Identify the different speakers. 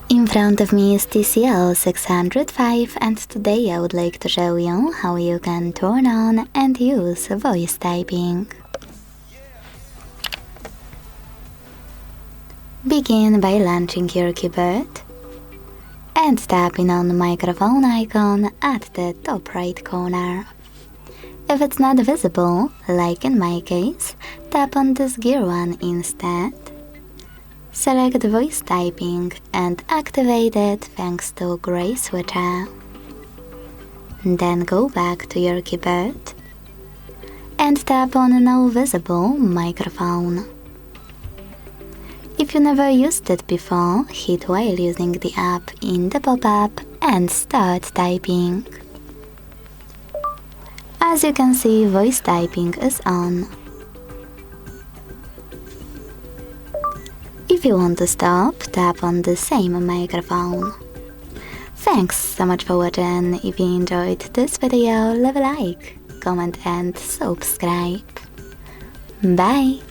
Speaker 1: In front of me is TCL 605 and today I would like to show you how you can turn on and use voice typing. Begin by launching your keyboard and tapping on the microphone icon at the top right corner. If it's not visible, like in my case, tap on this gear one instead. Select voice typing and activate it thanks to gray switcher. Then go back to your keyboard and tap on no visible microphone. If you never used it before, hit while using the app in the pop-up and start typing. As you can see, voice typing is on. If you want to stop, tap on the same microphone. Thanks so much for watching. If you enjoyed this video, leave a like, comment and subscribe. Bye!